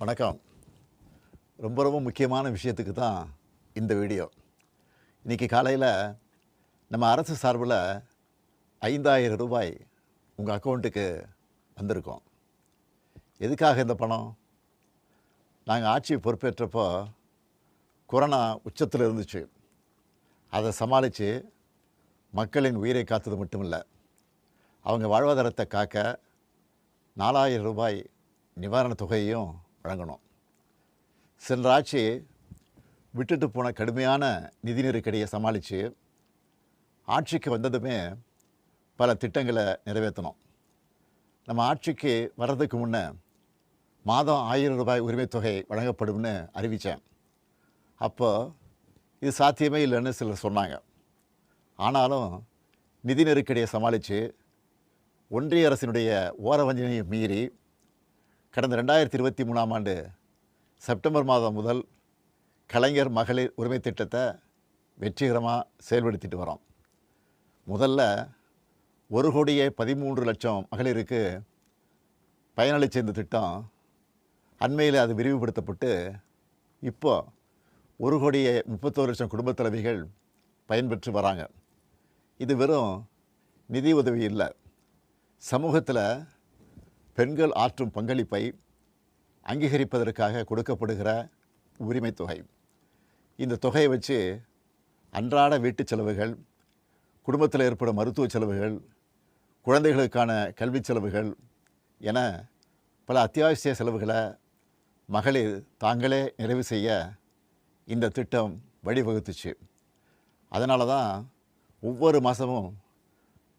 வணக்கம். ரொம்ப முக்கியமான விஷயத்துக்கு தான் இந்த வீடியோ. இன்றைக்கி காலையில் நம்ம அரசு சார்பில் ரூபாய் 5000 உங்கள் அக்கௌண்ட்டுக்கு வந்திருக்கோம். எதுக்காக இந்த பணம்? நாங்கள் ஆட்சி பொறுப்பேற்றப்போ கொரோனா உச்சத்தில் இருந்துச்சு. அதை சமாளித்து மக்களின் உயிரை காத்தது மட்டும் இல்லை, அவங்க வாழ்வாதாரத்தை காக்க 4000 ரூபாய் நிவாரணத் தொகையையும் வழங்கணும். சென்ற ஆட்சி விட்டுட்டு போன கடுமையான நிதி நெருக்கடியை சமாளித்து ஆட்சிக்கு வந்ததுமே பல திட்டங்களை நிறைவேற்றணும். நம்ம ஆட்சிக்கு வர்றதுக்கு முன்னே மாதம் 1000 ரூபாய் உரிமைத் தொகை வழங்கப்படும்னு அறிவித்தேன். அப்போது இது சாத்தியமே இல்லைன்னு சிலர் சொன்னாங்க. ஆனாலும் நிதி நெருக்கடியை சமாளித்து ஒன்றிய அரசினுடைய ஓரவஞ்சனையை மீறி கடந்த 2023ஆம் ஆண்டு செப்டம்பர் மாதம் முதல் கலைஞர் மகளிர் உரிமை திட்டத்தை வெற்றிகரமாக செயல்படுத்திட்டு வரோம். முதல்ல 1,13,00,000 மகளிருக்கு பயனளித்த இந்த திட்டம் அண்மையில் அது விரிவுபடுத்தப்பட்டு இப்போ 1,31,00,000 குடும்பத் தலைவிகள் பயன்பெற்று வராங்க. இது வெறும் நிதி உதவி இல்லை, சமூகத்தில் பெண்கள் ஆற்றும் பங்களிப்பை அங்கீகரிப்பதற்காக கொடுக்கப்படுகிற உரிமை தொகை. இந்த தொகையை வச்சு அன்றாட வீட்டு செலவுகள், குடும்பத்தில் ஏற்படும் மருத்துவ செலவுகள், குழந்தைகளுக்கான கல்வி செலவுகள் என பல அத்தியாவசிய செலவுகளை மகளிர் தாங்களே நிறைவு செய்ய இந்த திட்டம் வழிவகுத்துச்சு. அதனால தான் ஒவ்வொரு மாதமும்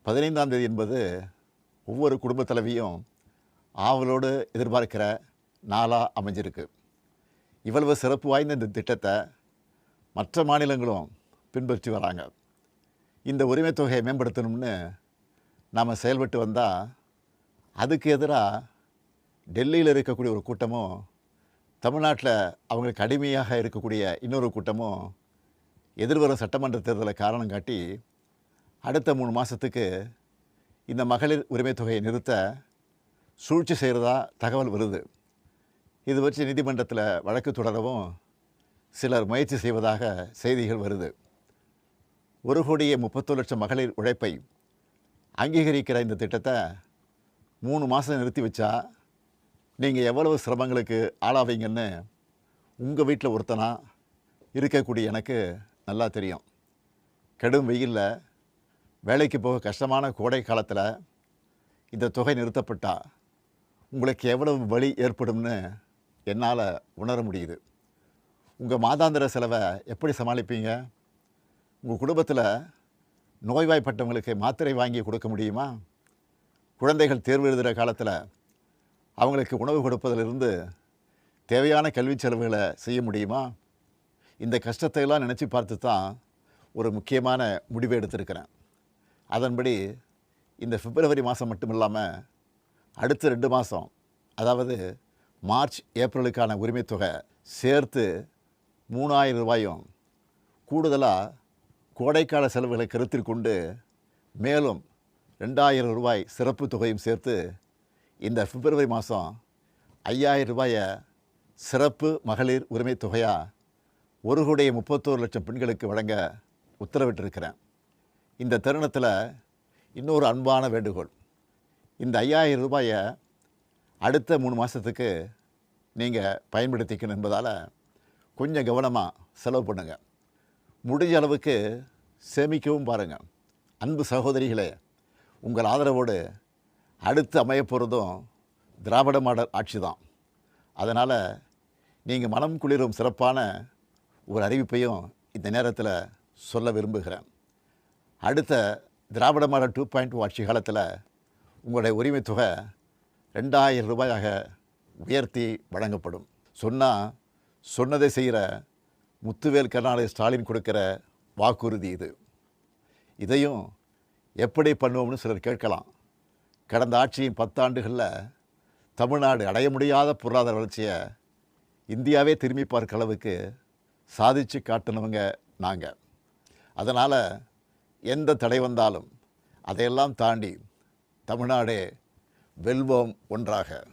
15ஆம் தேதி என்பது ஒவ்வொரு குடும்பத் தலைவியும் ஆவலோடு எதிர்பார்க்கிற நாளாக அமைஞ்சிருக்கு. இவ்வளவு சிறப்பு வாய்ந்த இந்த திட்டத்தை மற்ற மாநிலங்களும் பின்பற்றி வராங்க. இந்த உரிமை தொகையை மேம்படுத்தணும்னு நாம் செயல்பட்டு வந்தால் அதுக்கு எதிராக டெல்லியில் இருக்கக்கூடிய ஒரு கூட்டமும், தமிழ்நாட்டில் அவங்களுக்கு அடிமையாக இருக்கக்கூடிய இன்னொரு கூட்டமும் எதிர்வரும் சட்டமன்ற தேர்தலை காரணம் காட்டி அடுத்த 3 மாதத்துக்கு இந்த மகளிர் உரிமை தொகையை நிறுத்த சூழ்ச்சி செய்கிறதா தகவல் வருது. இது வச்சு நீதிமன்றத்தில் வழக்கு தொடரவும் சிலர் முயற்சி செய்வதாக செய்திகள் வருது. 1,31,00,000 மகளிர் உழைப்பை அங்கீகரிக்கிற இந்த திட்டத்தை 3 மாதம் நிறுத்தி வச்சா நீங்கள் எவ்வளவு சிரமங்களுக்கு ஆளாவீங்கன்னு உங்கள் வீட்டில் ஒருத்தனா இருக்கக்கூடிய எனக்கு நல்லா தெரியும். கடும் வெயிலில் வேலைக்கு போக கஷ்டமான கோடை காலத்தில் இந்த தொகை நிறுத்தப்பட்டால் உங்களுக்கு எவ்வளவு வலி ஏற்படும்னு என்னால் உணர முடியுது. உங்கள் மாதாந்திர செலவை எப்படி சமாளிப்பீங்க? உங்கள் குடும்பத்தில் நோய்வாய்ப்பட்டவங்களுக்கு மாத்திரை வாங்கி கொடுக்க முடியுமா? குழந்தைகள் தேர்வு எழுதுகிற காலத்தில் அவங்களுக்கு உணவு கொடுப்பதிலிருந்து தேவையான கல்வி செலவுகளை செய்ய முடியுமா? இந்த கஷ்டத்தையெல்லாம் நினச்சி பார்த்து தான் ஒரு முக்கியமான முடிவை எடுத்திருக்கிறேன். அதன்படி இந்த பிப்ரவரி மாதம் மட்டும் இல்லாமல் அடுத்த 2 மாதம், அதாவது மார்ச் ஏப்ரலுக்கான உரிமை தொகை சேர்த்து 3000 ரூபாயும், கூடுதலாக கோடைக்கால செலவுகளை கருத்தில் கொண்டு மேலும் 2000 ரூபாய் சிறப்பு தொகையும் சேர்த்து இந்த பிப்ரவரி மாதம் 5000 ரூபாயை சிறப்பு மகளிர் உரிமை தொகையாக 1,31,00,000 பெண்களுக்கு வழங்க உத்தரவிட்டிருக்கிறேன். இந்த தருணத்தில் இன்னொரு அன்பான வேண்டுகோள். இந்த 5000 ரூபாயை அடுத்த 3 மாதத்துக்கு நீங்கள் பயன்படுத்திக்கணும் என்பதால் கொஞ்சம் கவனமாக செலவு பண்ணுங்கள். முடிஞ்ச அளவுக்கு சேமிக்கவும் பாருங்கள். அன்பு சகோதரிகளே, உங்கள் ஆதரவோடு அடுத்து அமையப்போகிறதும் திராவிட மாடல் ஆட்சி தான். அதனால் நீங்கள் மனம் குளிரும் சிறப்பான ஒரு அறிவிப்பையும் இந்த நேரத்தில் சொல்ல விரும்புகிறேன். அடுத்த திராவிட மாடல் 2.0 ஆட்சி காலத்தில் உங்களுடைய உரிமை தொகை 2000 ரூபாயாக உயர்த்தி வழங்கப்படும். சொன்னதை செய்கிற முத்துவேல் கருணாநிதி ஸ்டாலின் கொடுக்கிற வாக்குறுதி இது. இதையும் எப்படி பண்ணுவோம்னு சிலர் கேட்கலாம். கடந்த ஆட்சியின் 10 ஆண்டுகளில் தமிழ்நாடு அடைய முடியாத பொருளாதார வளர்ச்சியை இந்தியாவே திரும்பி பார்க்க அளவுக்கு சாதித்து காட்டினவங்க நாங்கள். அதனால் எந்த தடை வந்தாலும் அதையெல்லாம் தாண்டி தமிழ்நாடே வெல்வோம் ஒன்றாக.